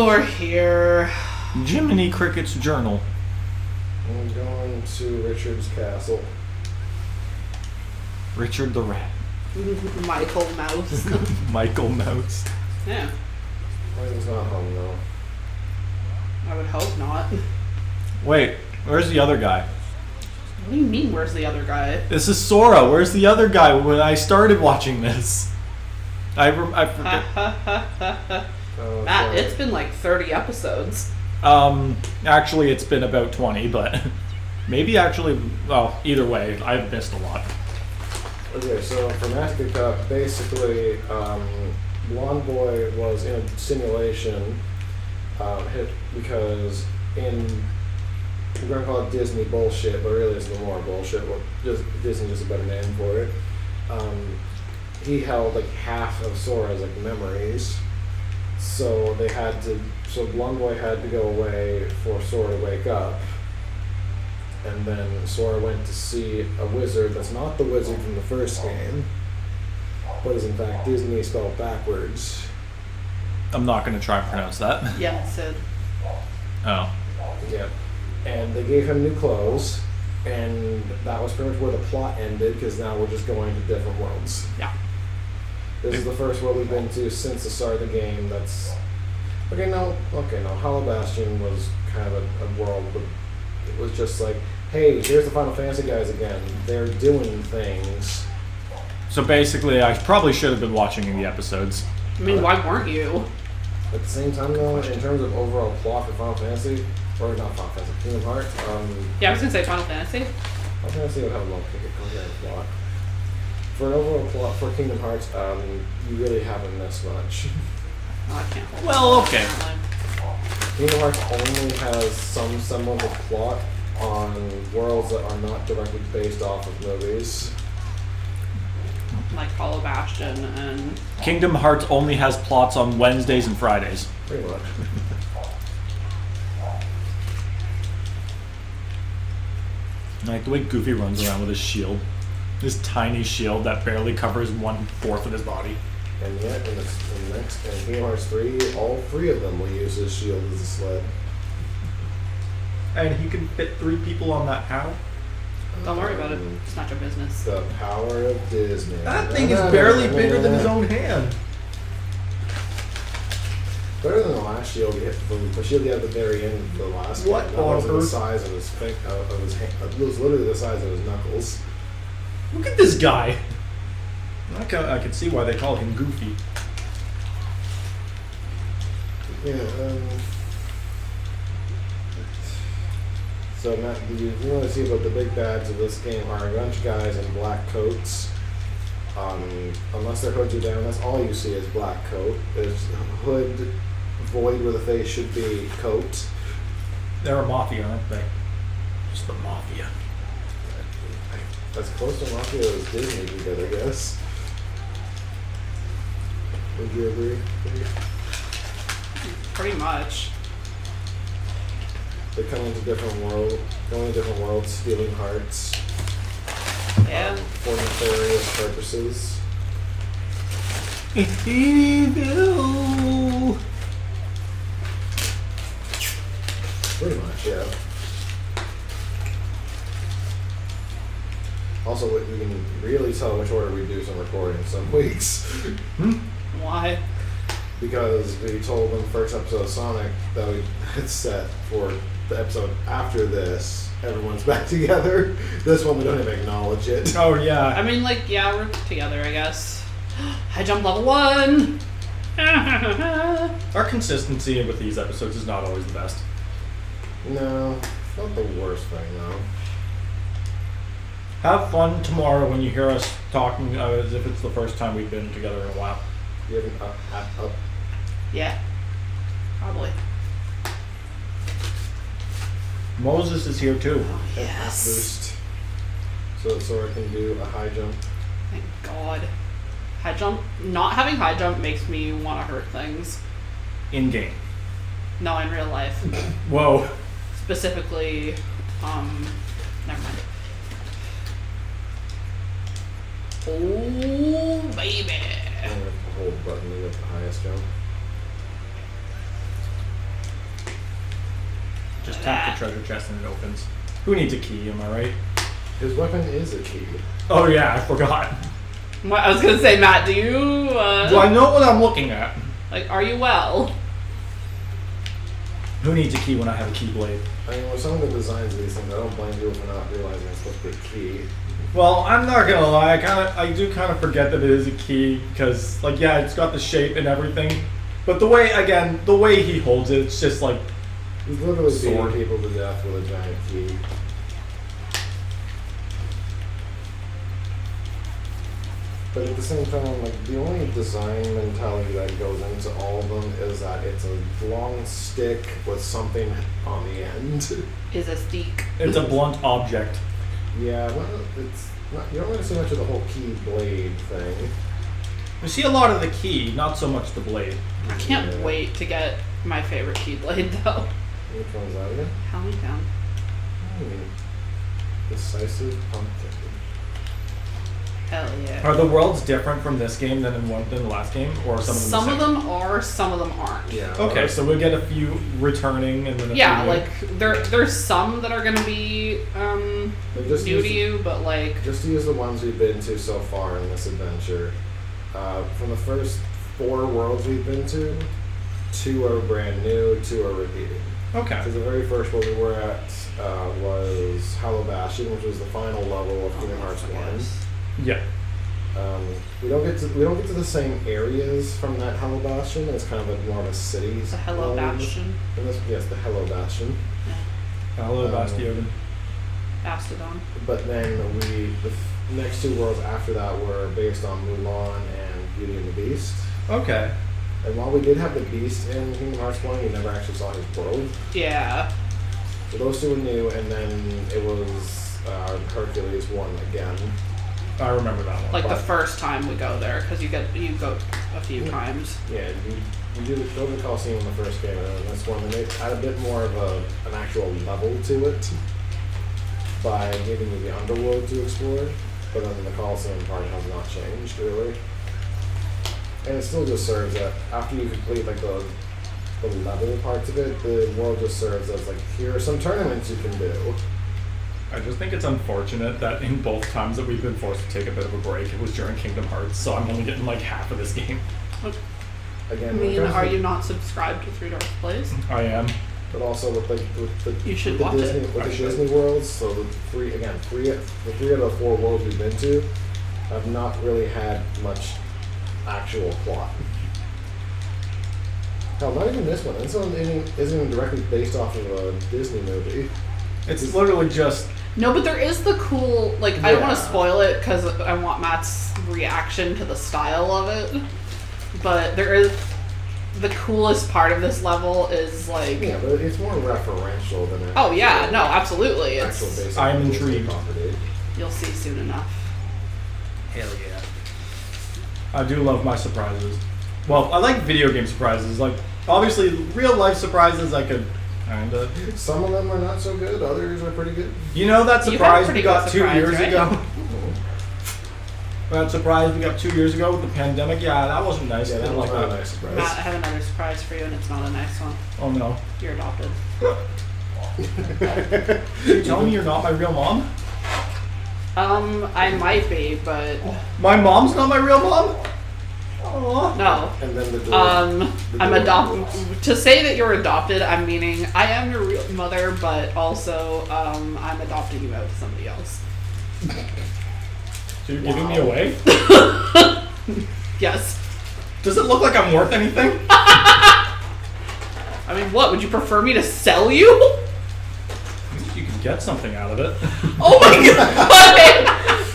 we're here. Jiminy Cricket's journal. I'm going to Richard's castle. Richard the Rat. Michael Mouse. Michael Mouse. Yeah, He's not home though. I would hope not. Wait, where's the other guy? What do you mean, where's the other guy? This is Sora. Where's the other guy when I started watching this? I forget. Oh, Matt, sorry. it's been like 30 episodes. Actually, it's been about 20, but maybe actually, well, either way, I've missed a lot. Okay, so for Master Cup, basically, Blonde Boy was in a simulation because in, we're going to call it Disney bullshit, but really it's no more bullshit. Well, just Disney is a better name for it. He held like half of Sora's like memories, so so Blonde Boy had to go away for Sora to wake up. And then Sora went to see a wizard that's not the wizard from the first game, but is in fact Disney spelled backwards. I'm not going to try and pronounce that. Yeah, Sid. Oh. Yeah. And they gave him new clothes, and that was pretty much where the plot ended, because now we're just going to different worlds. Yeah. This is the first world we've been to since the start of the game that's... Okay, no. Hollow Bastion was kind of a world, but it was just like, hey, here's the Final Fantasy guys again. They're doing things. So basically, I probably should have been watching the episodes. I mean, why weren't you? At the same time, though, in terms of overall plot for Final Fantasy, or not Final Fantasy, Kingdom Hearts, Yeah, I was gonna say Final Fantasy. Final Fantasy would have a more coherent plot. For an overall plot for Kingdom Hearts, you really haven't missed much. Oh, I can't hold Well, on. okay. Kingdom Hearts only has some semblance of plot on worlds that are not directly based off of movies. Like Hollow Bastion and... Kingdom Hearts only has plots on Wednesdays and Fridays. Pretty much. Like the way Goofy runs around with his shield. This tiny shield that barely covers 1/4 of his body. And yet, in Kingdom Hearts 3, all three of them will use his shield as a sled. And he can fit 3 people on that how? Don't worry about it. It's not your business. The power of Disney. That thing is barely bigger than his own hand. Better than the last shield he hit. The shield he had at the very end of the last What game. That on wasn't the earth? size of his of his hand. It was literally the size of his knuckles. Look at this guy. I can see why they call him Goofy. Yeah. So Matt, you really see about the big bads of this game are a bunch of guys in black coats. Unless their hoods are down, that's all you see is black coat. There's hood, void where the face should be, coat. They're a mafia, aren't they? Just the mafia. As close to Mafia as Disney can get, I guess. Would you agree? Pretty much. They come into different worlds, stealing hearts. Yeah. For nefarious purposes. Evil. Pretty much, yeah. Also, we can really tell which order we do some recording some weeks. Why? Because we told them first episode of Sonic that we had set for the episode after this. Everyone's back together. This one we don't even acknowledge it. Oh yeah. I mean, like, yeah, we're together, I guess. High jump level 1! Our consistency with these episodes is not always the best. No, it's not the worst thing though. Have fun tomorrow when you hear us talking as if it's the first time we've been together in a while. You have an up. Yeah. Probably. Moses is here too. Oh, An up yes. boost. So that Sora can do a high jump. Thank God. High jump. Not having high jump makes me want to hurt things. In game. No, in real life. Whoa. Specifically, never mind. Oh, baby. I'm going to hold button to get the highest jump. Just tap the treasure chest and it opens. Who needs a key, am I right? His weapon is a key. Oh yeah, I forgot. What, I was gonna say, Matt, do you, Do I know what I'm looking at? like, are you well? Who needs a key when I have a keyblade? I mean, with some of the designs of these things, I don't blame people for not realizing it's supposed to be a key. Well, I'm not gonna lie, I do kind of forget that it is a key, because, like, yeah, it's got the shape and everything, but the way he holds it, it's just like, He's literally Sword. beating people to death with a giant key. But at the same time, like, the only design mentality that goes into all of them is that it's a long stick with something on the end. Is a steak. it's a blunt object. Yeah, well, it's not, you don't really see much of the whole key blade thing. We see a lot of the key, not so much the blade. I can't Yeah. wait to get my favorite keyblade, though. Which one's that again? Hellingtown. Decisive pumpkin. Hell yeah. Are the worlds different from this game than than the last game, or some of them? Some of them are, some of them aren't. Yeah. Okay, so we'll get a few returning, and then a Yeah, few new. like there's some that are gonna be They just new use- to you, but like Just to use the ones we've been to so far in this adventure, from the first 4 worlds we've been to, 2 are brand new, 2 are repeating. Okay. So the very first one we were at was Hollow Bastion, which was the final level of Kingdom Hearts 1. Yeah. We don't get to the same areas from that Hello Bastion. It's kind of like more of a city. the Hello Bastion, Yes, the Hello Bastion. Hello, Bastion. Bastodon. But then the next 2 worlds after that were based on Mulan and Beauty and the Beast. Okay. And while we did have the Beast in Kingdom Hearts 1, we never actually saw his world. Yeah. So those 2 were new, and then it was Hercules 1 again. I remember that one. Like the But- first time we go there, because you go a few times. Yeah, we did go to the Coliseum in the first game, and this one they add a bit more of an actual level to it by giving you the underworld to explore. But then the Coliseum part has not changed really, and it still just serves that after you complete like the level parts of it, the world just serves as like, here are some tournaments you can do. I just think it's unfortunate that in both times that we've been forced to take a bit of a break, it was during Kingdom Hearts, so I'm only getting like half of this game. I Again, when it mean, comes are to- you not subscribed to Three Dark Plays? I am. But also with the You should the watch Disney, it. with I the should. Disney worlds, so the 3 out of the 4 worlds we've been to have not really had much actual plot. Hell, not even this one. This one isn't even directly based off of a Disney movie. It's literally just No, but there is the cool, like, I don't want to Yeah. spoil it because I want Matt's reaction to the style of it. But there is, the coolest part of this level is like, Yeah, but it's more referential than an oh yeah, actual- no, absolutely. actual It's, basic I'm Disney intrigued. property. you'll see soon enough. hell yeah. I do love my surprises. Well, I like video game surprises. Like, obviously, real life surprises I could kinda. Some of them are not so good. Others are pretty good. You know that You had a surprise pretty we got good 2 surprise, years right? ago? That surprise we got 2 years ago with the pandemic? Yeah, that wasn't nice. Yeah, I that didn't was like not a that. nice surprise. Matt, I have another surprise for you, and it's not a nice one. Oh no. You're adopted. You telling me you're not my real mom? I might be, but My mom's not my real mom? Aww. no. And then the door. I'm adopted. To say that you're adopted, I'm meaning I am your real mother, but also I'm adopting you out to somebody else. So you're giving me away? Yes. Does it look like I'm worth anything? I mean, what? Would you prefer me to sell you? You could get something out of it. Oh my god!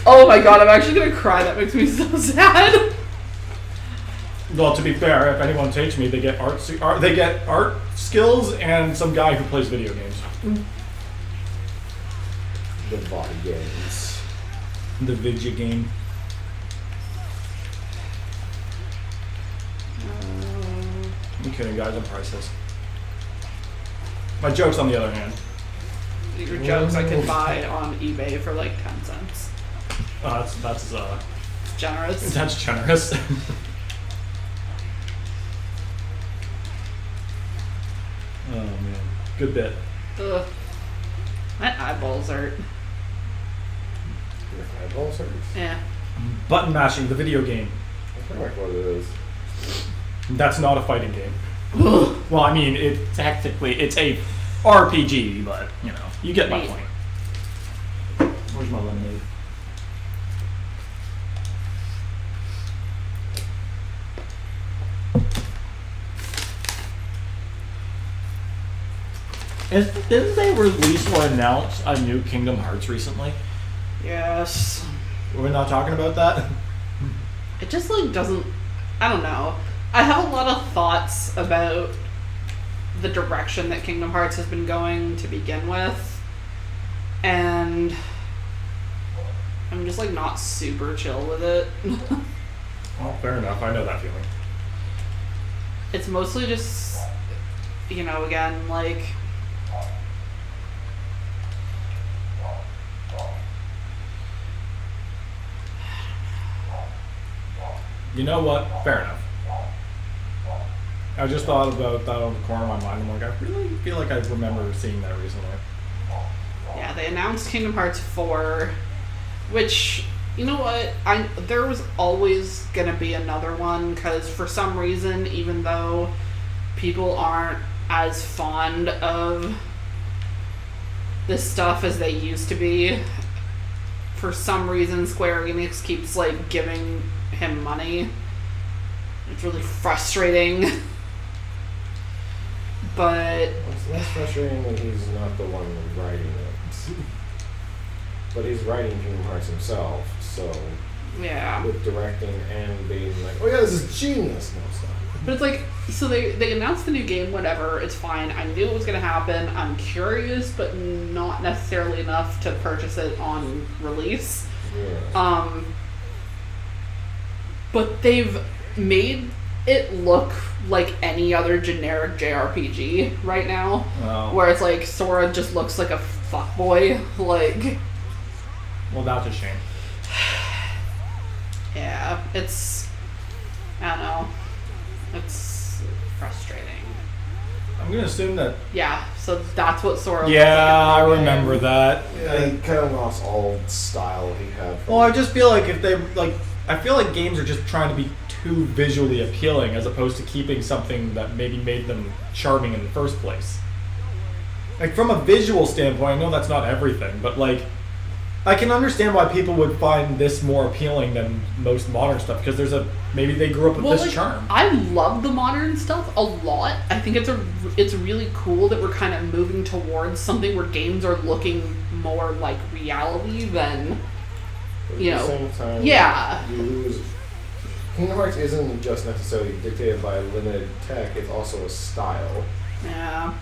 Oh my god! I'm actually gonna cry. That makes me so sad. Well, to be fair, if anyone takes me, they get they get art skills and some guy who plays video games. The body games. The video game. I'm kidding, guys. I'm priceless. My joke's on the other hand. Your jokes I could buy on eBay for like 10 cents. That's It's generous. that's generous. Oh man, good bit. Ugh. My eyeballs hurt. Your eyeballs hurt? Yeah. Button mashing, the video game. That's kind of like what it is. That's not a fighting game. Well, I mean, it's a RPG, but you know, you get my Neat. point. Where's my lemonade? Didn't they release or announce a new Kingdom Hearts recently? Yes. We're not talking about that? It just like doesn't. I don't know. I have a lot of thoughts about the direction that Kingdom Hearts has been going to begin with, and I'm just like not super chill with it. Well, fair enough. I know that feeling. It's mostly just, you know, again, like, You know what? Fair enough. I just thought about that on the corner of my mind. I'm like, I really feel like I remember seeing that recently. yeah, they announced Kingdom Hearts 4, which, you know what, there was always gonna be another one, because for some reason, even though people aren't as fond of this stuff as they used to be, for some reason Square Enix keeps like giving him money. It's really frustrating. But It's less frustrating when he's not the one writing it. But he's writing Kingdom Hearts himself, so yeah. with directing and being like, oh yeah, this is genius. No, stop. But it's like, so they announced the new game, whatever, it's fine. I knew it was going to happen. I'm curious, but not necessarily enough to purchase it on release. Yeah. But they've made it look like any other generic JRPG right now. Well, Where it's like, Sora just looks like a fuckboy. Like, well, that's a shame. yeah, it's, I don't know. It's frustrating. I'm gonna assume that. Yeah, so that's what Sora Yeah, I looks like. remember that. Yeah, he kind of lost all style he had. Well, I just feel like if they like, I feel like games are just trying to be too visually appealing as opposed to keeping something that maybe made them charming in the first place. Like from a visual standpoint, I know that's not everything, but like, I can understand why people would find this more appealing than most modern stuff because maybe they grew up with this charm. I love the modern stuff a lot. I think it's really cool that we're kind of moving towards something where games are looking more like reality than, But you at know, the same time, yeah. you lose. Kingdom Hearts isn't just necessarily dictated by limited tech; it's also a style. Yeah.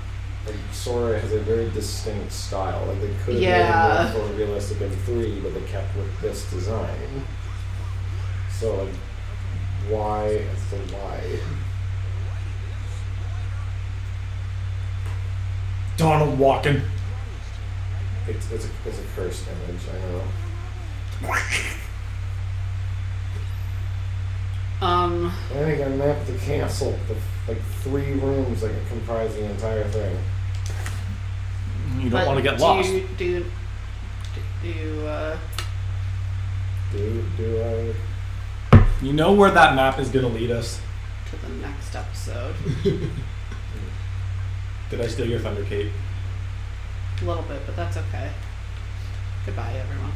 Like Sora has a very distinct style. Like they could have Yeah. made it more realistic in 3, but they kept with this design. So like, why? That's the why. Donald walking. It's a cursed image. I know. And then you got a map of the castle, like 3 rooms that comprise the entire thing. You don't But want to get lost. Do You know where that map is going to lead us. to the next episode. Did I steal your thunder, Kate? A little bit, but that's okay. Goodbye, everyone.